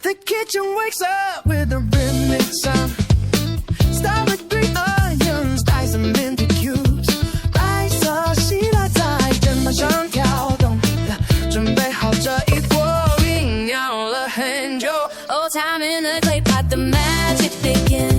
The kitchen wakes up with a rhythmic sound. Start with 3 onions, dice them into cubes. 白色洗了再蒸，马上跳动，准备好这一锅酝酿了很久。 Oh, time in the clay pot, the magic begins.